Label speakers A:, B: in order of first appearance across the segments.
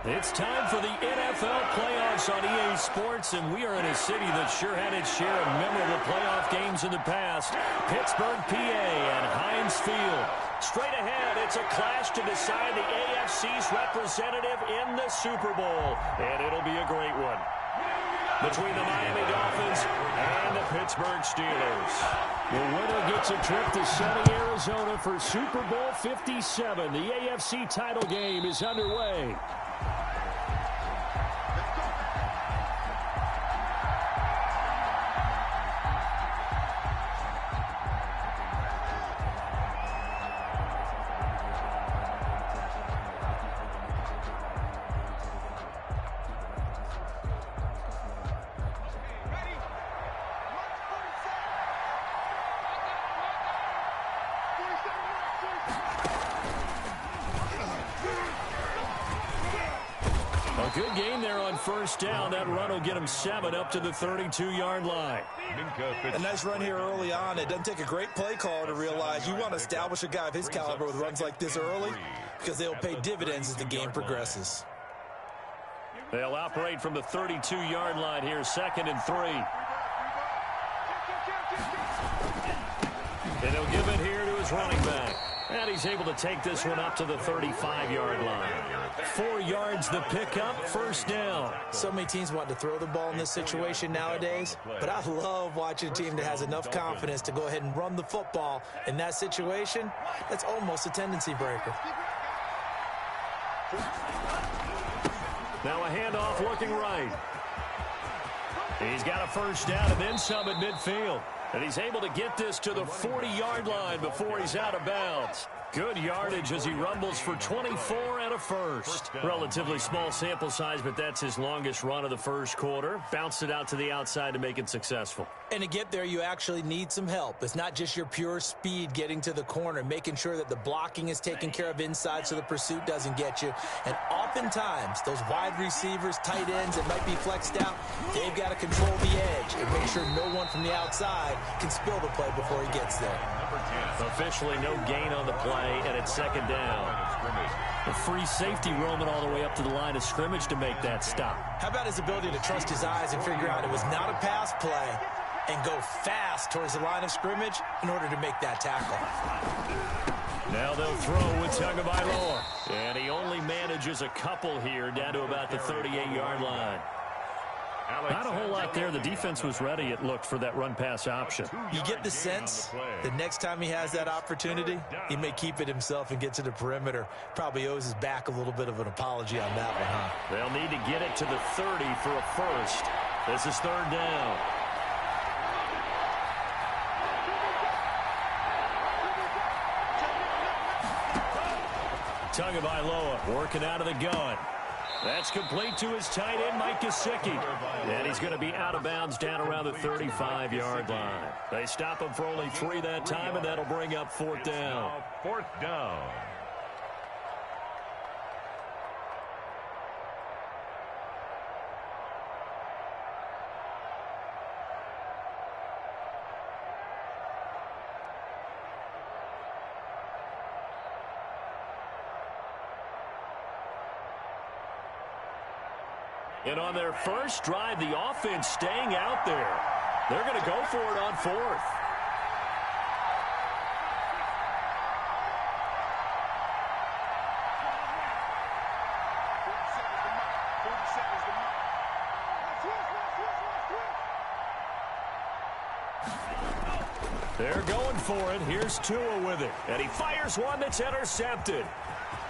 A: It's time for the NFL playoffs on EA Sports, and we are in a city that sure had its share of memorable playoff games in the past. Pittsburgh, PA, and Heinz Field. Straight ahead, it's a clash to decide the AFC's representative in the Super Bowl, and it'll be a great one. Between the Miami Dolphins and the Pittsburgh Steelers. The winner gets a trip to sunny Arizona for Super Bowl 57. The AFC title game is underway. Good game there on first down. That run will get him 7 up to the 32-yard line.
B: A nice run here early on. It doesn't take a great play caller to realize you want to establish a guy of his caliber with runs like this early because they'll pay dividends as the game progresses.
A: They'll operate from the 32-yard line here, 2nd and 3. And he'll give it here to his running back. And he's able to take this one up to the 35-yard line. 4 yards the pickup, first down.
B: So many teams want to throw the ball in this situation nowadays, but I love watching a team that has enough confidence to go ahead and run the football. In that situation, that's almost a tendency breaker.
A: Now a handoff looking right. He's got a first down and then some at midfield. And he's able to get this to the 40-yard line before he's out of bounds. Good yardage as he rumbles for 24 and a first. Relatively small sample size, but that's his longest run of the first quarter. Bounced it out to the outside to make it successful.
B: And to get there, you actually need some help. It's not just your pure speed getting to the corner, making sure that the blocking is taken care of inside so the pursuit doesn't get you. And oftentimes, those wide receivers, tight ends that might be flexed out, they've got to control the edge and make sure no one from the outside can spill the play before he gets there.
A: Officially no gain on the play, and it's 2nd down. A free safety roaming all the way up to the line of scrimmage to make that stop.
B: How about his ability to trust his eyes and figure out it was not a pass play and go fast towards the line of scrimmage in order to make that tackle.
A: Now they'll throw with SpazzDaBoi's. And he only manages a couple here down to about the 38-yard line. Not a whole lot there. The defense was ready, it looked, for that run-pass option.
B: You get the sense that next time he has that opportunity, he may keep it himself and get to the perimeter. Probably owes his back a little bit of an apology on that one, huh?
A: They'll need to get it to the 30 for a first. This is 3rd down. SpazzDaBoi's working out of the gun. That's complete to his tight end, Mike Gesicki. And he's going to be out of bounds down around the 35-yard line. They stop him for only 3 that time, and that'll bring up 4th down.
C: 4th down.
A: And on their first drive, the offense staying out there. They're going to go for it on 4th. They're going for it. Here's Tua with it. And he fires one that's intercepted.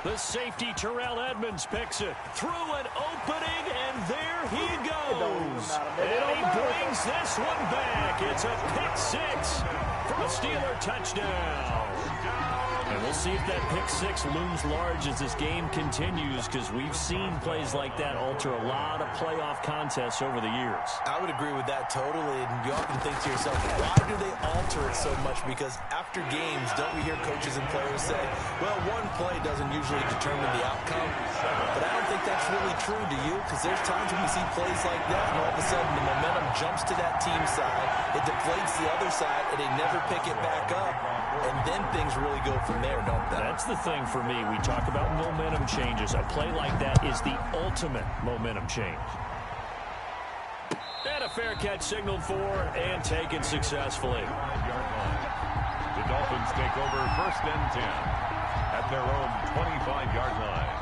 A: The safety, Terrell Edmonds, picks it through an opening, and there he goes. And he brings this one back. It's a pick 6 for a Steeler touchdown. And we'll see if that pick 6 looms large as this game continues, because we've seen plays like that alter a lot of playoff contests over the years.
B: I would agree with that totally, and you often think to yourself, why do they alter it so much? Because after games, don't we hear coaches and players say, well, one play doesn't usually determine the outcome? But I don't think that's really true, do you? Because there's times when we see plays like that, and all of a sudden the momentum jumps to that team side, it deflates the other side, and they never pick it back up. and then things really go from there, don't they?
A: That's the thing for me. We talk about momentum changes. A play like that is the ultimate momentum change. And a fair catch signaled for and taken successfully.
C: The Dolphins take over 1st and 10 at their own 25-yard line.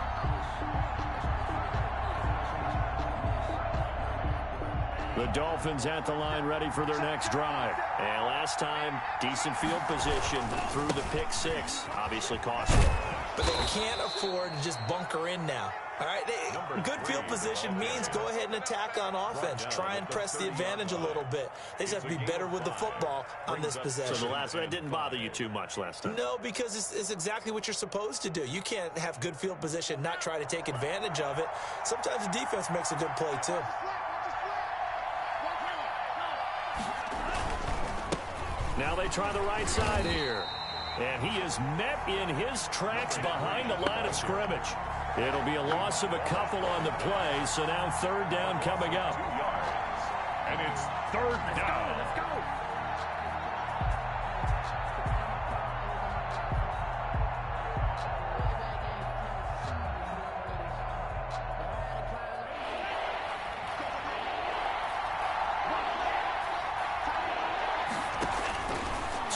A: The Dolphins at the line ready for their next drive. And last time, decent field position through the pick 6. Obviously costly.
B: But they can't afford to just bunker in now. All right, good field position means go ahead and attack on offense. Try and press the advantage a little bit. They just have to be better with the football on this possession.
A: So the last one didn't bother you too much last time?
B: No, because it's exactly what you're supposed to do. You can't have good field position, not try to take advantage of it. Sometimes the defense makes a good play, too.
A: Now they try the right side here. And he is met in his tracks behind the line of scrimmage. It'll be a loss of a couple on the play, so now 3rd down coming up.
C: 2 yards. And it's 3rd down. Let's go.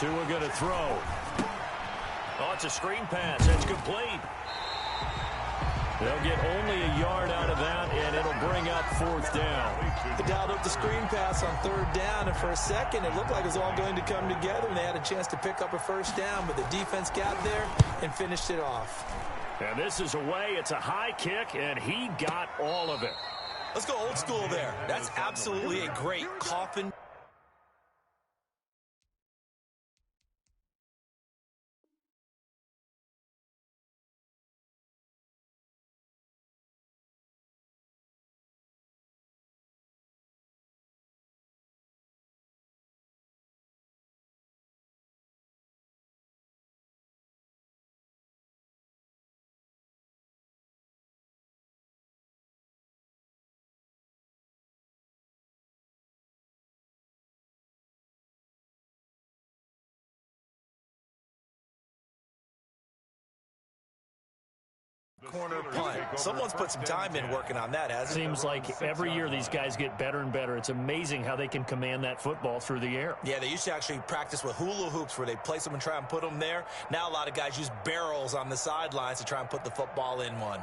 A: Tua going to throw. Oh, it's a screen pass. That's complete. They'll get only a yard out of that, and it'll bring up 4th down.
B: They dialed up the screen pass on 3rd down, and for a second, it looked like it was all going to come together, and they had a chance to pick up a 1st down, but the defense got there and finished it off.
A: And this is away. It's a high kick, and he got all of it.
B: Let's go old school there. That's absolutely a great coffin. Corner punt. Someone's put some time in working on that, hasn't it?
A: Seems like every year these guys get better and better. It's amazing how they can command that football through the air.
B: Yeah, they used to actually practice with hula hoops where they place them and try and put them there. Now a lot of guys use barrels on the sidelines to try and put the football in one.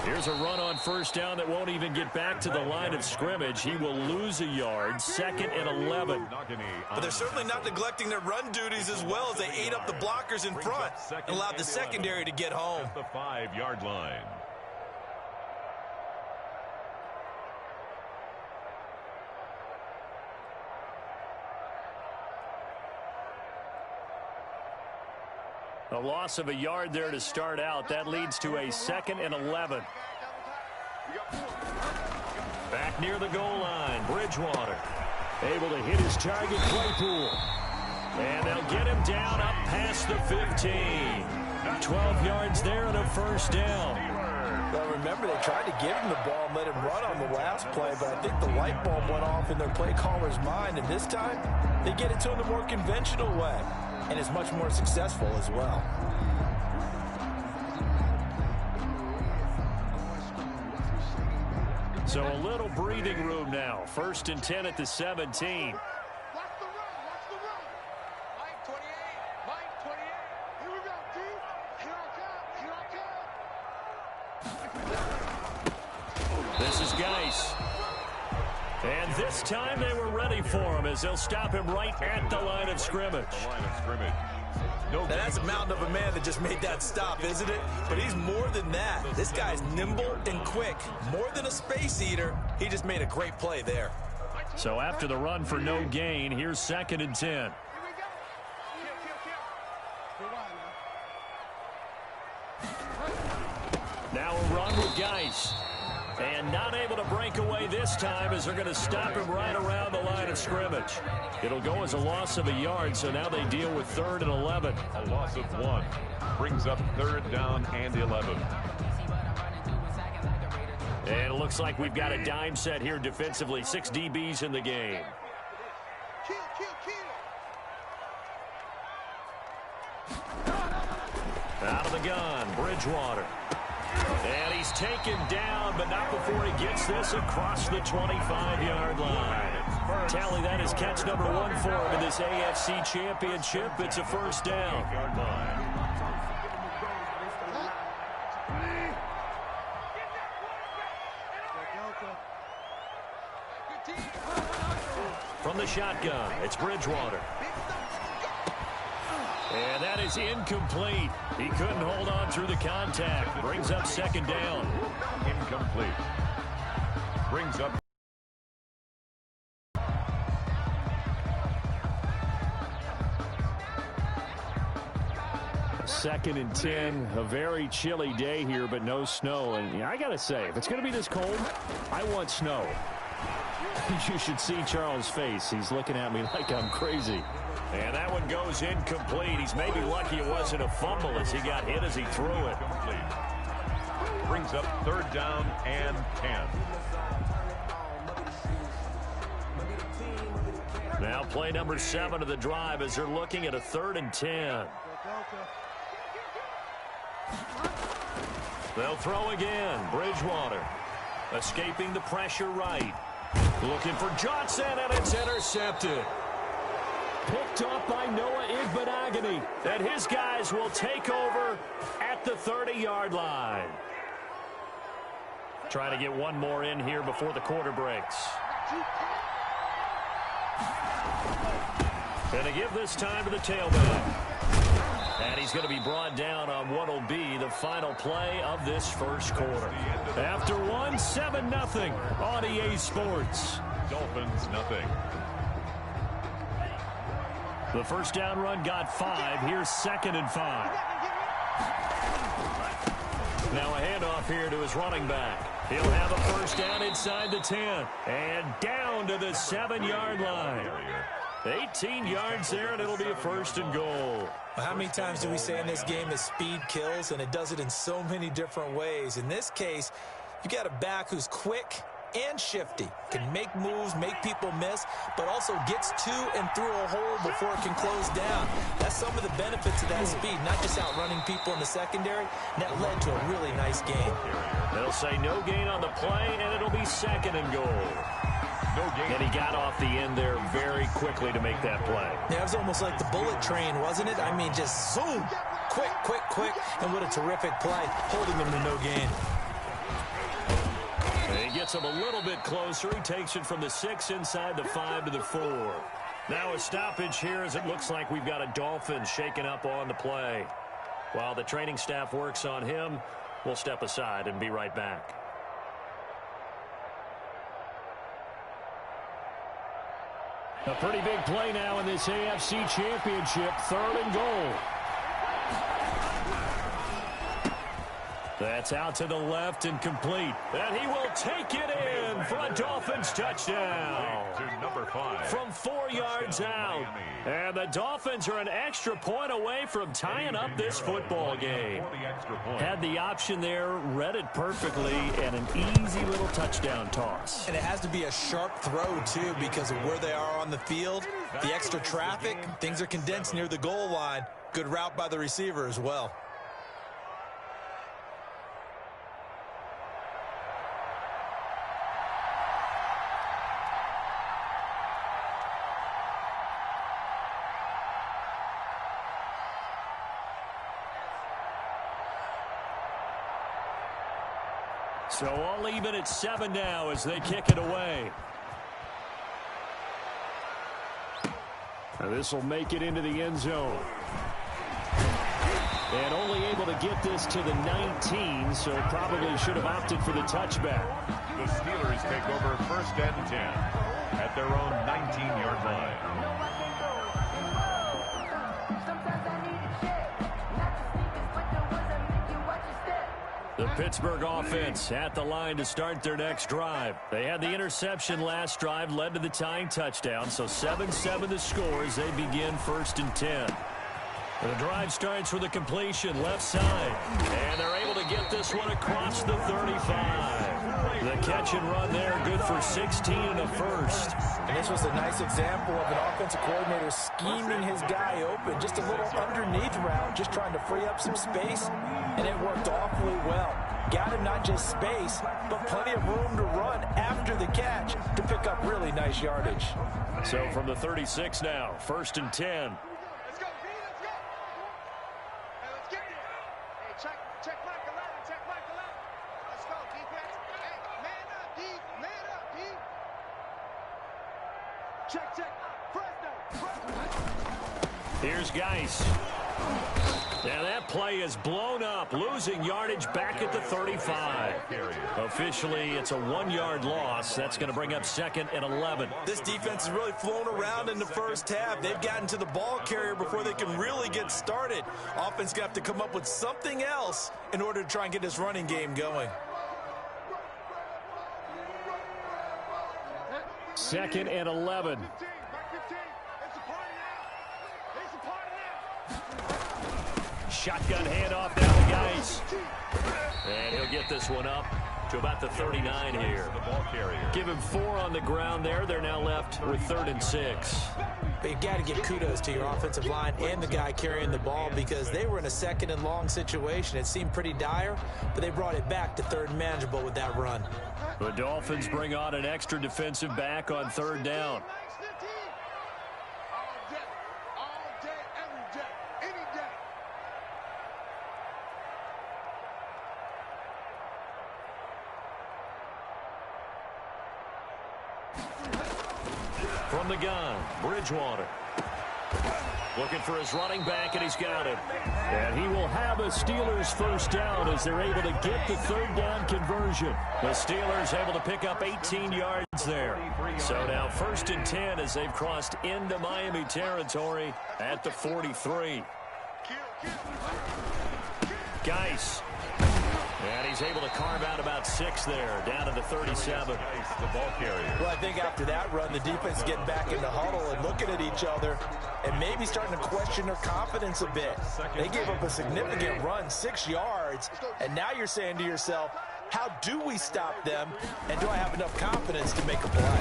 A: Here's a run on 1st down that won't even get back to the line of scrimmage. He will lose a yard. 2nd and 11.
B: But they're certainly not neglecting their run duties as well as they ate up the blockers in front and allowed the secondary to get home.
C: At the 5-yard line.
A: A loss of a yard there to start out. That leads to a 2nd and 11. Back near the goal line, Bridgewater able to hit his target, Claypool. And they'll get him down up past the 15. 12 yards there and a 1st down.
B: Well, remember, they tried to give him the ball and let him run on the last play, but I think the light bulb went off in their play caller's mind, and this time they get it to him the more conventional way, and it's much more successful as well.
A: So a little breathing room now. 1st and 10 at the 17. This is Geis. And this time they were ready for him as they'll stop him right at the line of scrimmage.
B: Now that's a mountain of a man that just made that stop, isn't it? But he's more than that. This guy's nimble and quick. More than a space eater, he just made a great play there.
A: So after the run for no gain, here's 2nd and 10. Now a run with Geis. And not able to break away this time as they're going to stop him right around the line of scrimmage. It'll go as a loss of a yard, so now they deal with 3rd and 11.
C: A loss of 1 brings up 3rd down and 11.
A: And it looks like we've got a dime set here defensively. 6 DBs in the game. Out of the gun, Bridgewater. And he's taken down, but not before he gets this across the 25-yard line. Tally, that is catch number 1 for him in this AFC Championship. It's a first down. From the shotgun, it's Bridgewater. And that is incomplete. He couldn't hold on through the contact. Brings up 2nd down.
C: Incomplete. Brings up.
A: Second and 10. A very chilly day here, but no snow. And I got to say, if it's going to be this cold, I want snow. You should see Charles' face. He's looking at me like I'm crazy. And that one goes incomplete. He's maybe lucky it wasn't a fumble as he got hit as he threw it.
C: Brings up 3rd down and 10.
A: Now play number 7 of the drive as they're looking at a 3rd and 10. They'll throw again. Bridgewater escaping the pressure right. Looking for Johnson, and it's intercepted. Picked up by Noah Igbenogany. And his guys will take over at the 30-yard line. Trying to get one more in here before the quarter breaks. Going to give this time to the tailback. And he's going to be brought down on what will be the final play of this first quarter. After 7-0 on EA Sports.
C: Dolphins, nothing.
A: The first down run got 5. Here's 2nd and 5. Now a handoff here to his running back. He'll have a first down inside the 10. And down to the 7-yard line. 18 yards there, and it'll be a 1st and goal.
B: Well, how many times do we say in this game that speed kills, and it does it in so many different ways? In this case, you got a back who's quick and shifty, can make moves, make people miss, but also gets to and through a hole before it can close down. That's some of the benefits of that speed, not just outrunning people in the secondary. And that led to a really nice game.
A: They'll say no gain on the play, and it'll be 2nd and goal. No gain. And he got off the end there very quickly to make that play.
B: Yeah, it was almost like the bullet train, wasn't it? I mean, just zoom, quick, quick, quick, and what a terrific play, holding him to no gain.
A: And he gets him a little bit closer. He takes it from the 6 inside the 5 to the 4. Now a stoppage here as it looks like we've got a Dolphin shaking up on the play. While the training staff works on him, we'll step aside and be right back. A pretty big play now in this AFC Championship. 3rd and goal. That's out to the left and complete. And he will take it in for a Dolphins touchdown.
C: To number 5.
A: From 4 yards out. And the Dolphins are an extra point away from tying up this football game. Had the option there, read it perfectly, and an easy little touchdown toss.
B: And it has to be a sharp throw, too, because of where they are on the field. The extra traffic, things are condensed near the goal line. Good route by the receiver as well.
A: So all even at 7 now as they kick it away. This will make it into the end zone. And only able to get this to the 19, so probably should have opted for the touchback.
C: The Steelers take over 1st and 10 at their own 19-yard line.
A: The Pittsburgh offense at the line to start their next drive. They had the interception last drive, led to the tying touchdown, so 7-7 the score as they begin 1st and 10. The drive starts with a completion left side, and they're able to get this one across the 35. The catch and run there, good for 16 and a first.
B: And this was a nice example of an offensive coordinator scheming his guy open. Just a little underneath route, just trying to free up some space, and it worked awfully well. Got him not just space, but plenty of room to run after the catch to pick up really nice yardage.
A: So from the 36 now, 1st and 10. Here's Geis. And that play is blown up, losing yardage back at the 35. Officially, it's a 1-yard loss. That's going to bring up 2nd and 11.
B: This defense has really flown around in the first half. They've gotten to the ball carrier before they can really get started. Offense going to have to come up with something else in order to try and get this running game going.
A: 2nd and 11. Shotgun handoff down to Geis. And he'll get this one up to about the 39 here. Give him 4 on the ground there. They're now left with 3rd and 6.
B: But you've got to give kudos to your offensive line and the guy carrying the ball because they were in a 2nd and long situation. It seemed pretty dire, but they brought it back to 3rd and manageable with that run.
A: The Dolphins bring on an extra defensive back on 3rd down. From the gun, Bridgewater. Looking for his running back, and he's got it. And he will have a Steelers 1st down as they're able to get the 3rd down conversion. The Steelers able to pick up 18 yards there. So now 1st and 10 as they've crossed into Miami territory at the 43. Geis. And he's able to carve out about 6 there, down to the 37.
C: The ball carrier.
B: Well, I think after that run, the defense is getting back in the huddle and looking at each other and maybe starting to question their confidence a bit. They gave up a significant run, 6 yards, and now you're saying to yourself, how do we stop them, and do I have enough confidence to make a play?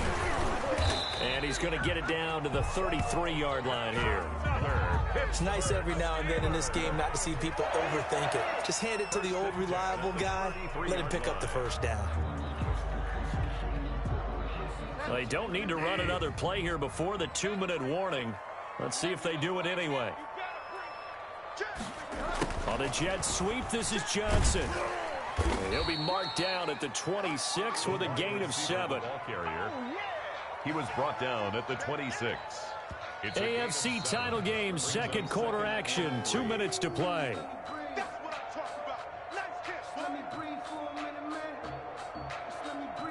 A: And he's going to get it down to the 33-yard line here.
B: It's nice every now and then in this game not to see people overthink it. Just hand it to the old reliable guy, let him pick up the 1st down.
A: They don't need to run another play here before the 2-minute warning. Let's see if they do it anyway. On the jet sweep, this is Johnson. And he'll be marked down at the 26 with a gain of 7.
C: He was brought down at the 26.
A: AFC title game, 2nd quarter action, 2 minutes to play.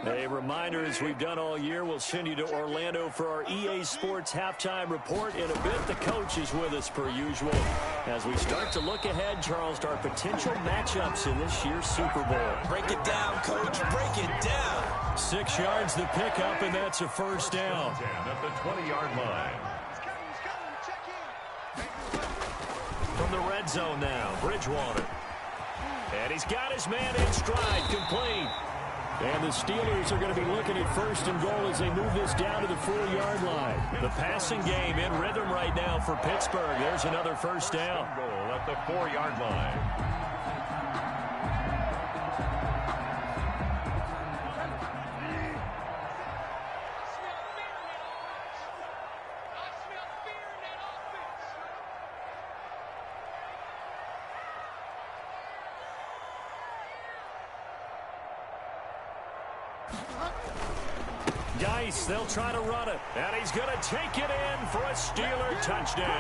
A: A reminder, as we've done all year, we'll send you to Orlando for our EA Sports halftime report. In a bit, the coach is with us per usual. As we start to look ahead, Charles, to our potential matchups in this year's Super Bowl.
B: Break it down, coach. Break it down.
A: 6 yards the pickup, and that's a 1st down.
C: At the 20-yard line.
A: From the red zone now, Bridgewater. And he's got his man in stride, complete. And the Steelers are going to be looking at 1st and goal as they move this down to the 4-yard line. The passing game in rhythm right now for Pittsburgh. There's another 1st down.
C: Goal at the 4-yard line.
A: Geis, they'll try to run it, and he's going to take it in for a Steeler touchdown.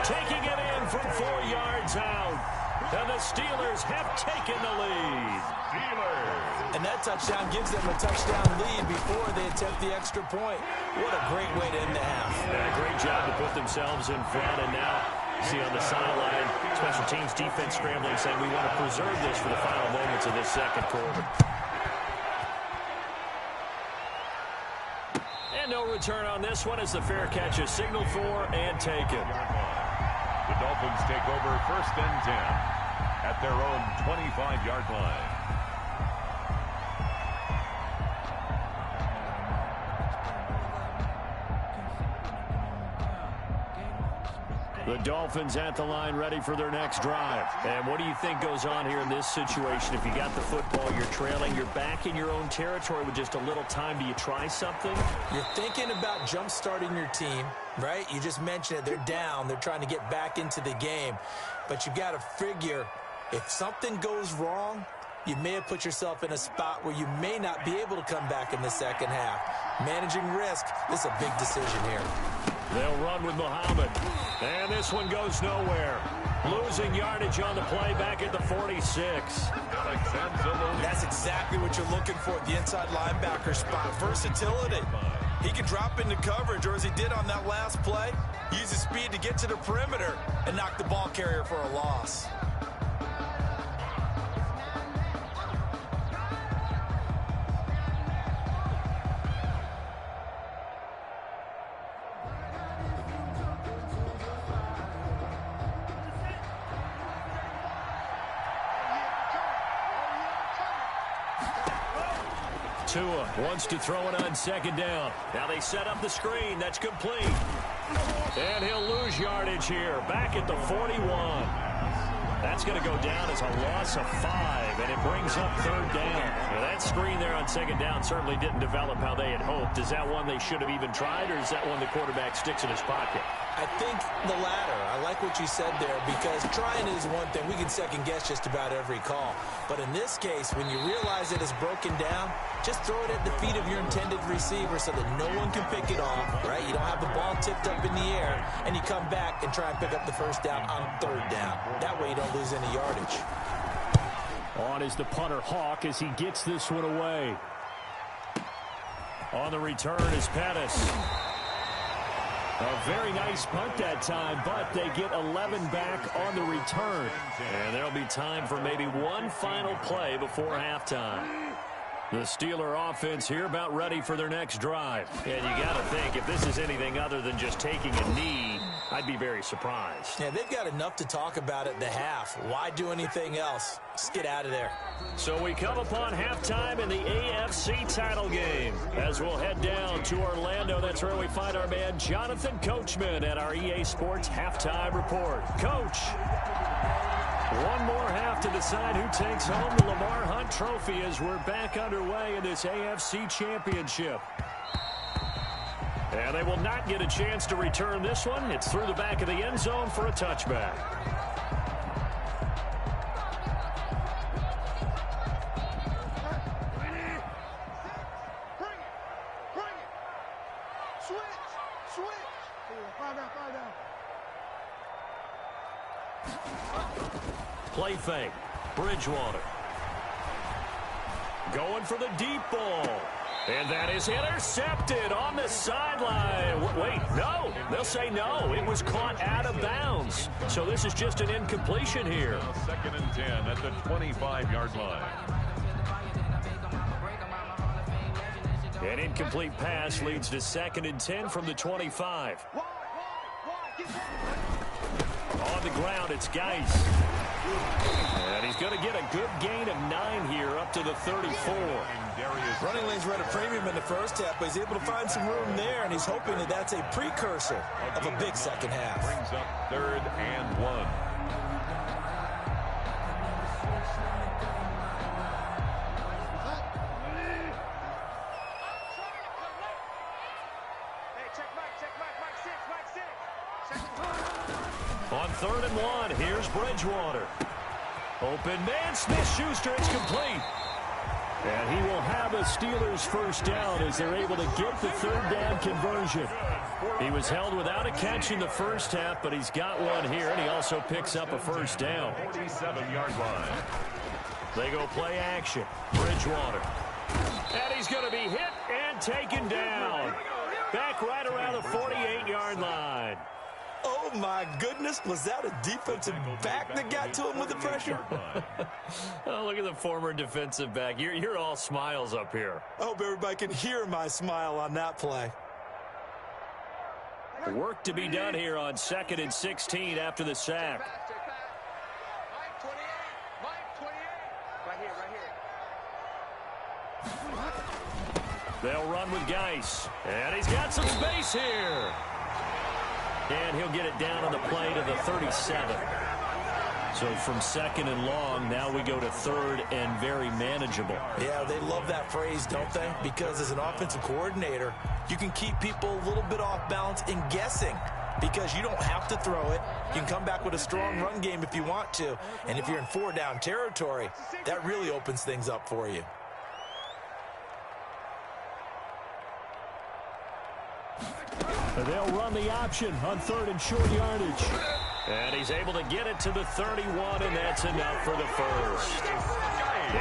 A: Taking it in from 4 yards out, and the Steelers have taken the lead. Steelers.
B: And that touchdown gives them a touchdown lead before they attempt the extra point. What a great way to end the half.
A: And a great job to put themselves in front, and now See on the sideline, special teams defense scrambling, saying we want to preserve this for the final moments of this second quarter. And no return on this one as the fair catch is signaled for and taken.
C: The Dolphins take over 1st and 10 at their own 25-yard line.
A: The Dolphins at the line ready for their next drive. And what do you think goes on here in this situation? If you got the football, you're trailing, you're back in your own territory with just a little time. Do you try something?
B: You're thinking about jump-starting your team, right? You just mentioned it. They're down. They're trying to get back into the game. But you've got to figure if something goes wrong, you may have put yourself in a spot where you may not be able to come back in the second half. Managing risk, this is a big decision here.
A: They'll run with Muhammad. And this one goes nowhere. Losing yardage on the play back at the 46.
B: That's exactly what you're looking for at the inside linebacker spot. Versatility. He can drop into coverage, or as he did on that last play, use his speed to get to the perimeter and knock the ball carrier for a loss.
A: Tua wants to throw it on second down. Now they set up the screen. That's complete. And he'll lose yardage here. Back at the 41. That's going to go down as a loss of 5, and it brings up 3rd down. Now that screen there on second down certainly didn't develop how they had hoped. Is that one they should have even tried, or is that one the quarterback sticks in his pocket?
B: I think the latter. I like what you said there, because trying is one thing. We can second-guess just about every call. But in this case, when you realize it is broken down, just throw it at the feet of your intended receiver so that no one can pick it off, right? You don't have the ball tipped up in the air, and you come back and try and pick up the 1st down on 3rd down. That way you don't lose any yardage.
A: On is the punter Hawk as he gets this one away. On the return is Pettis. A very nice punt that time, but they get 11 back on the return. And there'll be time for maybe one final play before halftime. The Steeler offense here about ready for their next drive. And you got to think, if this is anything other than just taking a knee, I'd be very surprised.
B: Yeah, they've got enough to talk about at the half. Why do anything else? Just get out of there.
A: So we come upon halftime in the AFC title game. As we'll head down to Orlando, that's where we find our man Jonathan Coachman at our EA Sports Halftime Report. Coach, one more half to decide who takes home the Lamar Hunt Trophy as we're back underway in this AFC Championship. And they will not get a chance to return this one. It's through the back of the end zone for a touchback. Play fake. Bridgewater. Going for the deep ball. And that is intercepted on the sideline. Wait, no. They'll say no. It was caught out of bounds. So this is just an incompletion here.
C: 2nd and 10 at the 25-yard line.
A: An incomplete pass leads to 2nd and 10 from the 25. On the ground, it's Geis. And he's going to get a good gain of 9 here up to the 34.
B: Running lanes were at a premium in the first half, but he's able to find some room there, and he's hoping that that's a precursor of a big second half.
C: Brings up 3rd and 1.
A: On 3rd and 1, here's Bridgewater. Open man, Smith-Schuster, it's complete. And he will have a Steelers 1st down as they're able to get the 3rd down conversion. He was held without a catch in the first half, but he's got one here, and he also picks up a 1st down.
C: 47-yard line.
A: They go play action. Bridgewater. And he's going to be hit and taken down. Back right around the 48-yard line.
B: Oh, my goodness. Was that a defensive back that got to him with the pressure?
A: Oh, look at the former defensive back. You're all smiles up here.
B: I hope everybody can hear my smile on that play.
A: Work to be done here on 2nd and 16 after the sack. They'll run with Geis. And he's got some space here. And he'll get it down on the play to the 37. So from 2nd and long, now we go to 3rd and very manageable.
B: Yeah, they love that phrase, don't they? Because as an offensive coordinator, you can keep people a little bit off balance and guessing. Because you don't have to throw it. You can come back with a strong run game if you want to. And if you're in 4-down territory, that really opens things up for you.
A: They'll run the option on 3rd and short yardage. And he's able to get it to the 31, and that's enough for the first.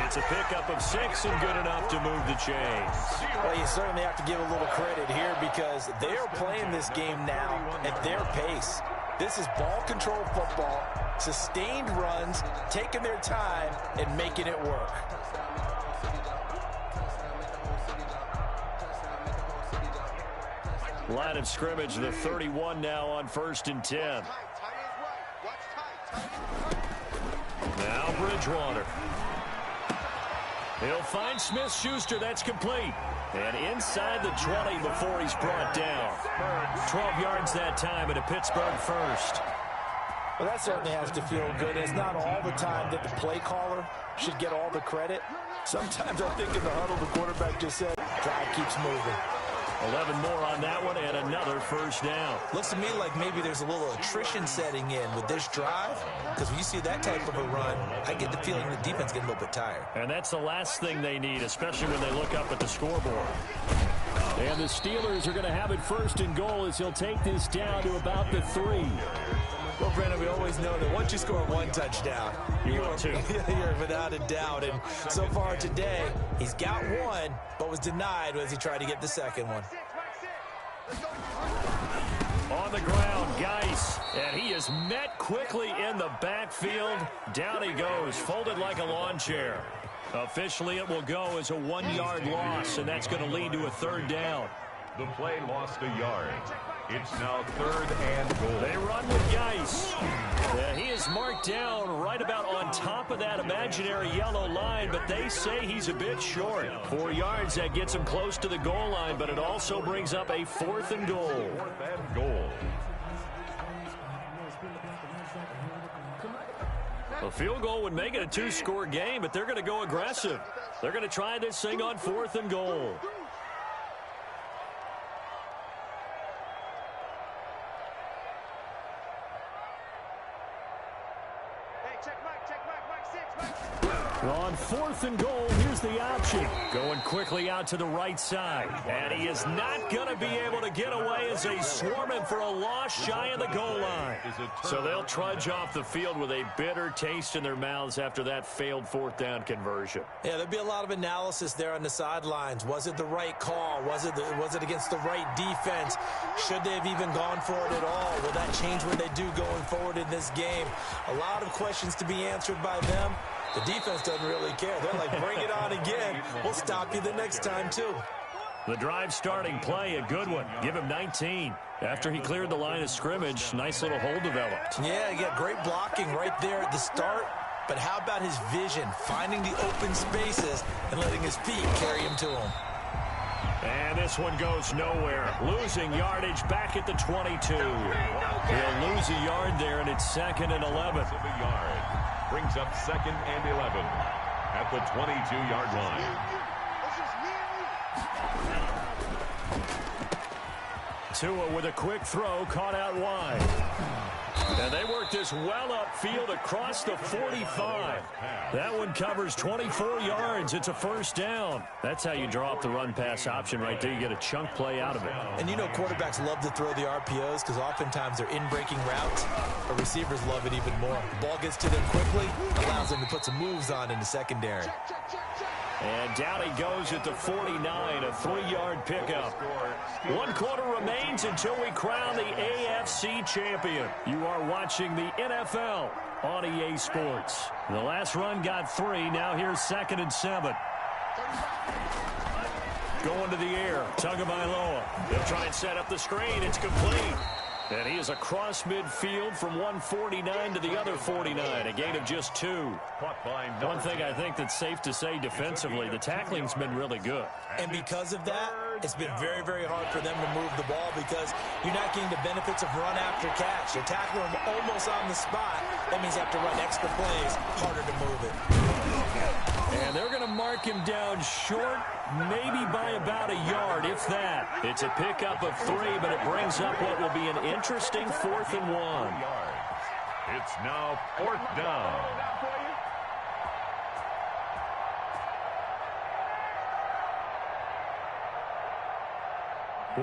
A: It's a pickup of 6 and good enough to move the chains.
B: Well, you certainly have to give a little credit here because they are playing this game now at their pace. This is ball control football, sustained runs, taking their time, and making it work.
A: Line of scrimmage, the 31 now on 1st and 10. Now Bridgewater. He'll find Smith-Schuster. That's complete. And inside the 20 before he's brought down. 12 yards that time, and a Pittsburgh first.
B: Well, that certainly has to feel good. It's not all the time that the play caller should get all the credit. Sometimes I think in the huddle, the quarterback just said, drive keeps moving.
A: 11 more on that one and another first down.
B: Looks to me like maybe there's a little attrition setting in with this drive, because when you see that type of a run, I get the feeling the defense getting a little bit tired.
A: And that's the last thing they need, especially when they look up at the scoreboard. And the Steelers are going to have it 1st and goal as he'll take this down to about the 3.
B: Well, Brandon, we always know that once you score 1 touchdown,
A: you want 2.
B: You're without a doubt. And so far today, he's got 1, but was denied as he tried to get the second one.
A: On the ground, Geis, and he is met quickly in the backfield. Down he goes, folded like a lawn chair. Officially, it will go as a 1-yard loss, and that's going to lead to a 3rd down.
C: The play lost a yard. It's now 3rd and goal.
A: They run with Geis. He is marked down right about on top of that imaginary yellow line, but they say he's a bit short. 4 yards, that gets him close to the goal line, but it also brings up a 4th and goal.
C: 4th and goal.
A: A field goal would make it a 2-score game, but they're going to go aggressive. They're going to try this thing on 4th and goal. On 4th and goal, here's the option. Going quickly out to the right side. And he is not going to be able to get away as they swarm him for a loss shy of the goal line. So they'll trudge off the field with a bitter taste in their mouths after that failed 4th down conversion.
B: Yeah, there'll be a lot of analysis there on the sidelines. Was it the right call? Was it against the right defense? Should they have even gone for it at all? Will that change what they do going forward in this game? A lot of questions to be answered by them. The defense doesn't really care. They're like, bring it on again. We'll stop you the next time, too.
A: The drive starting play, a good one. Give him 19. After he cleared the line of scrimmage, nice little hole developed.
B: Yeah, great blocking right there at the start. But how about his vision, finding the open spaces and letting his feet carry him to him?
A: And this one goes nowhere. Losing yardage back at the 22. He'll lose a yard there, and it's 2nd and 11.
C: Brings up 2nd and 11 at the 22-yard line.
A: Tua with a quick throw, caught out wide. And they work this well upfield across the 45. That one covers 24 yards. It's a 1st down. That's how you draw up the run-pass option right there. You get a chunk play out of it.
B: And you know quarterbacks love to throw the RPOs because oftentimes they're in-breaking routes, but receivers love it even more. The ball gets to them quickly, allows them to put some moves on in the secondary.
A: And down he goes at the 49, a 3-yard pickup. 1 quarter remains until we crown the AFC champion. You are watching the NFL on EA Sports. The last run got 3. Now here's 2nd and 7. Going to the air. Tagovailoa. They'll try and set up the screen. It's complete. And he is across midfield from 149 to the other 49. A gain of just 2. One thing I think that's safe to say defensively, the tackling's been really good.
B: And because of that, it's been very, very hard for them to move the ball because you're not getting the benefits of run after catch. You're tackling them almost on the spot. That means you have to run extra plays, harder to move it.
A: And they're going to mark him down short, maybe by about a yard, if that. It's a pickup of 3, but it brings up what will be an interesting 4th and 1.
C: It's now 4th down.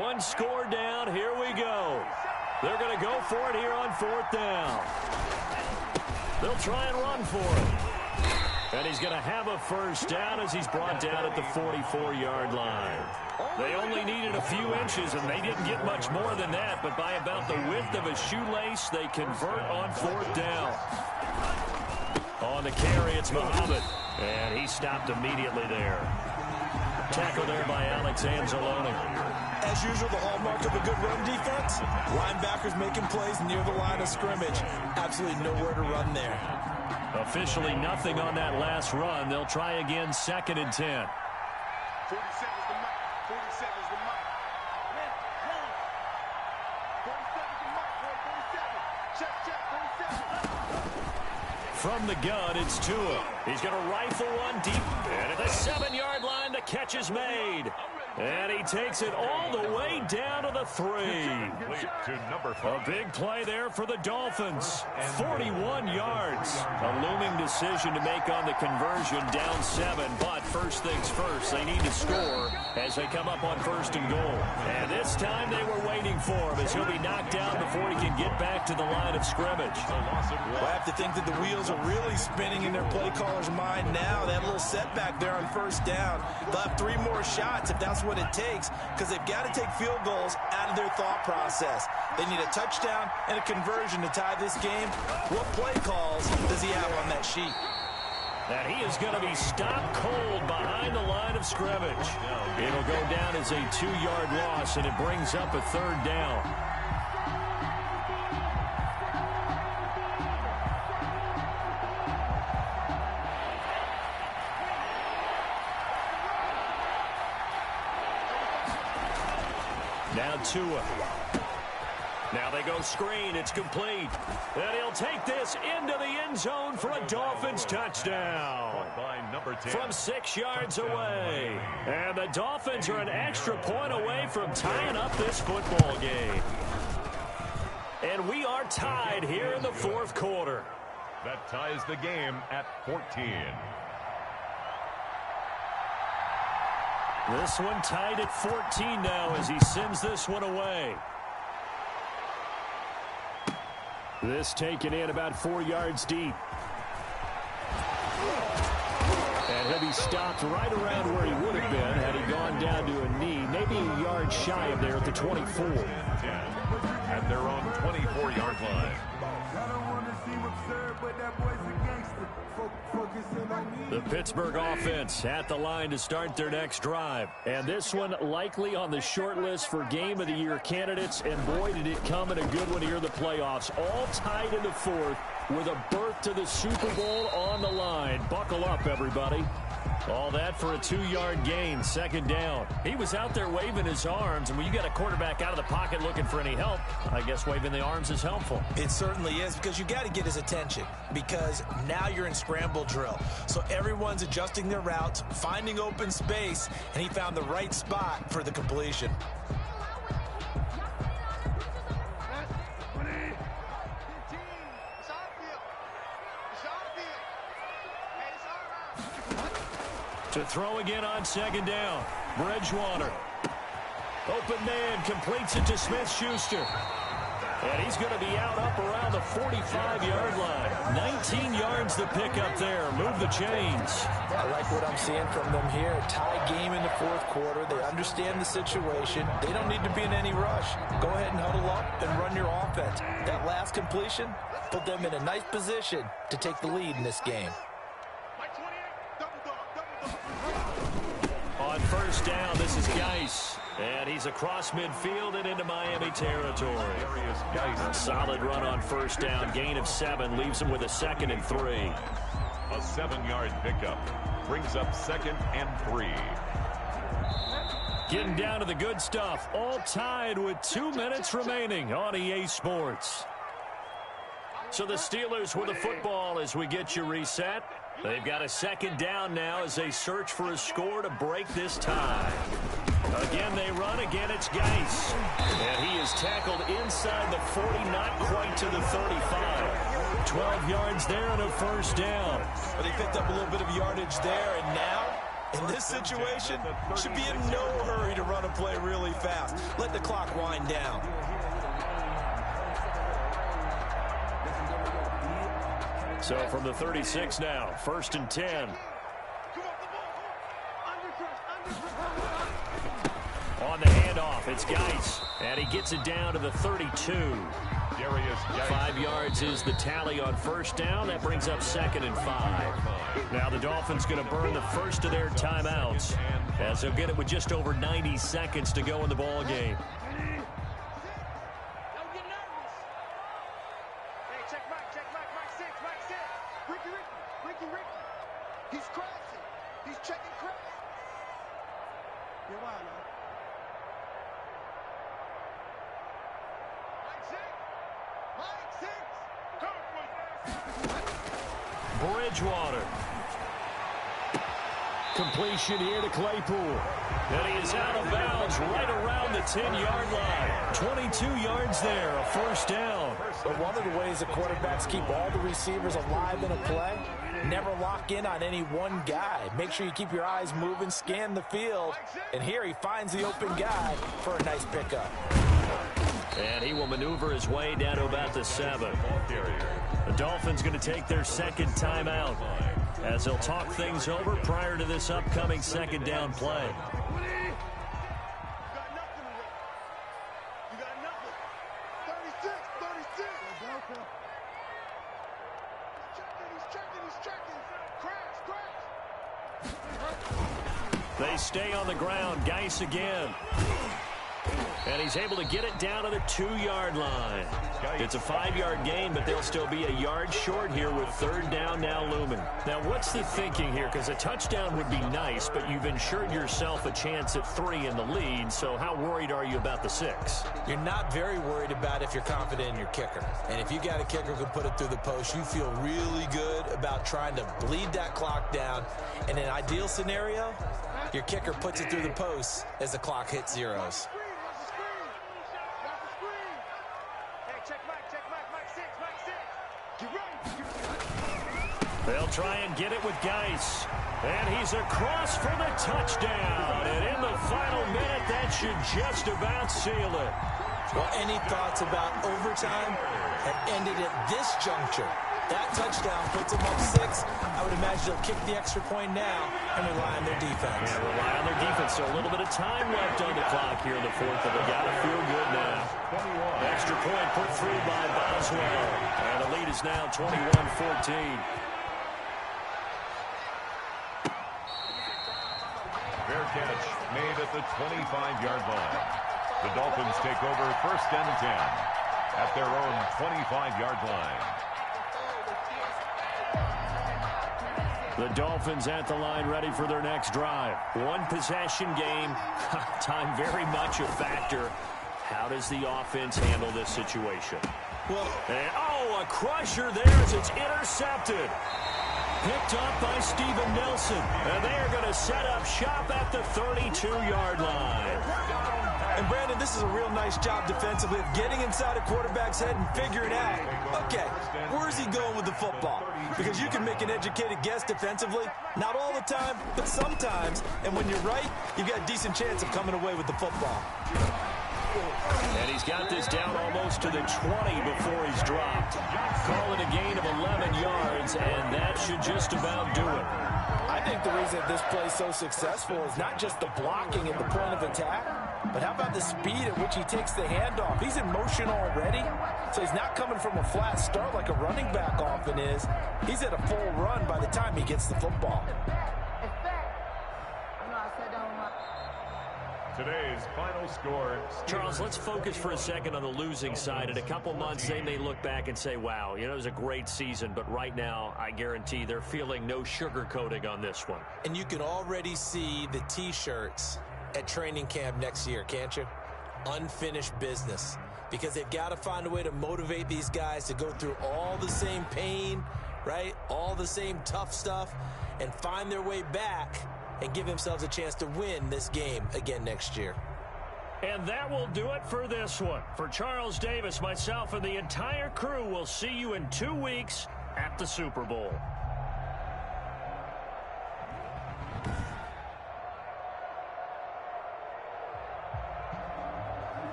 A: One score down. Here we go. They're going to go for it here on 4th down. They'll try and run for it. And he's going to have a 1st down as he's brought down at the 44-yard line. They only needed a few inches, and they didn't get much more than that. But by about the width of a shoelace, they convert on 4th down. On the carry, it's Muhammad. And he stopped immediately there. Tackle there by Alex Anzalone.
B: As usual, the hallmark of a good run defense, linebackers making plays near the line of scrimmage. Absolutely nowhere to run there.
A: Officially nothing on that last run. They'll try again, 2nd and 10.
D: 47's the mark. 47's the mark. 47's the mark, boy. 47. Check, 47.
A: From the gun, it's Tua. He's going to rifle one deep. And at the 7-yard line, the catch is made. And he takes it all the way down to the 3.
C: To number 5.
A: A big play there for the Dolphins. 41 yards. A looming decision to make on the conversion, down 7. But first things first, they need to score as they come up on 1st and goal. And this time they were waiting for him as he'll be knocked down before he can get back to the line of scrimmage.
B: Well, I have to think that the wheels are really spinning in their play caller's mind now. That little setback there on 1st down. They'll have 3 more shots if that's what it takes, because they've got to take field goals out of their thought process. They need a touchdown and a conversion to tie this game. What play calls does he have on that sheet?
A: That he is going to be stopped cold behind the line of scrimmage. It'll go down as a 2-yard loss, and it brings up a 3rd down. Now Tua. Now they go screen. It's complete. And he'll take this into the end zone for a Dolphins touchdown. From 6 yards away. And the Dolphins are an extra point away from tying up this football game. And we are tied here in the 4th quarter.
C: That ties the game at 14.
A: This one tied at 14 now as he sends this one away. This taken in about 4 yards deep. And he'll be stopped right around where he would have been had he gone down to a knee, maybe a yard shy of there at the 24.
C: At their own 24-yard line.
A: The Pittsburgh offense at the line to start their next drive. And this one likely on the short list for Game of the Year candidates. And boy, did it come in a good one here in the playoffs. All tied in the 4th with a berth to the Super Bowl on the line. Buckle up, everybody. All that for a 2-yard gain, 2nd down. He was out there waving his arms, and when you got a quarterback out of the pocket looking for any help, I guess waving the arms is helpful.
B: It certainly is, because you got to get his attention, because now you're in scramble drill. So everyone's adjusting their routes, finding open space, and he found the right spot for the completion.
A: To throw again on 2nd down. Bridgewater. Open man, completes it to Smith-Schuster. And he's going to be out up around the 45-yard line. 19 yards to pick up there. Move the chains.
B: I like what I'm seeing from them here. Tie game in the fourth quarter. They understand the situation. They don't need to be in any rush. Go ahead and huddle up and run your offense. That last completion put them in a nice position to take the lead in this game.
A: On first down, this is Geis. And he's across midfield and into Miami territory. Solid run on first down. Gain of 7 leaves him with a 2nd and 3.
C: A 7-yard pickup brings up 2nd and 3.
A: Getting down to the good stuff. All tied with 2 minutes remaining on EA Sports. So the Steelers with the football as we get you reset. They've got a 2nd down now as they search for a score to break this tie. Again, they run. Again, it's Geis. And he is tackled inside the 40, not quite to the 35. 12 yards there and a first down.
B: But he picked up a little bit of yardage there, and now, in this situation, should be in no hurry to run a play really fast. Let the clock wind down.
A: So from the 36 now, 1st and 10. On the handoff, it's Geis, and he gets it down to the 32. 5 yards is the tally on first down. That brings up 2nd and 5. Now the Dolphins going to burn the first of their timeouts as they'll get it with just over 90 seconds to go in the ball game.
D: He's crossing. He's checking cross. You're wild, man.
A: Bridgewater. Completion here to Claypool. And he is out of bounds right around the 10-yard line. 22 yards there, a first down.
B: But one of the ways the quarterbacks keep all the receivers alive in a play, never lock in on any one guy. Make sure you keep your eyes moving, scan the field. And here he finds the open guy for a nice pickup.
A: And he will maneuver his way down to about the 7. The Dolphins going to take their 2nd timeout as they'll talk things over prior to this upcoming 2nd down play. They stay on the ground. Geis again. And he's able to get it down to the 2-yard line. It's a 5-yard gain, but they'll still be a yard short here with 3rd down now looming. Now, what's the thinking here? Because a touchdown would be nice, but you've ensured yourself a chance at 3 in the lead, so how worried are you about the 6?
B: You're not very worried about if you're confident in your kicker. And if you got a kicker who can put it through the post, you feel really good about trying to bleed that clock down. In an ideal scenario, your kicker puts it through the post as the clock hits zeros.
A: They'll try and get it with Geis. And he's across for the touchdown. And in the final minute, that should just about seal it.
B: Well, any thoughts about overtime have ended at this juncture. That touchdown puts them up 6. I would imagine they'll kick the extra point now and rely on their defense.
A: Yeah, rely on their defense. So a little bit of time left on the clock here in the 4th, but they got to feel good now. Extra point put through by Boswell. And the lead is now 21-14.
C: Fair catch made at the 25-yard line. The Dolphins take over 1st and 10 at their own 25-yard line.
A: The Dolphins at the line ready for their next drive. 1 possession game. Time very much a factor. How does the offense handle this situation?
B: Well,
A: a crusher there as it's intercepted. Picked up by Steven Nelson. And they are going to set up shop at the 32-yard line.
B: And Brandon, this is a real nice job defensively of getting inside a quarterback's head and figuring out, okay, where's he going with the football? Because you can make an educated guess defensively, not all the time, but sometimes. And when you're right, you've got a decent chance of coming away with the football.
A: And he's got this down almost to the 20 before he's dropped. Call it a gain of 11 yards, and that should just about do it.
E: I think the reason this play is so successful is not just the blocking at the point of attack, but how about the speed at which he takes the handoff? He's in motion already, so he's not coming from a flat start like a running back often is. He's at a full run by the time he gets the football.
C: Today's final score.
A: Charles, let's focus for a second on the losing side. In a couple months, they may look back and say, wow, you know, it was a great season. But right now, I guarantee they're feeling no sugarcoating on this one.
B: And you can already see the T-shirts at training camp next year, can't you? Unfinished business. Because they've got to find a way to motivate these guys to go through all the same pain, right? All the same tough stuff, and find their way back and give themselves a chance to win this game again next year.
A: And that will do it for this one. For Charles Davis, myself, and the entire crew, we'll see you in 2 weeks at the Super Bowl.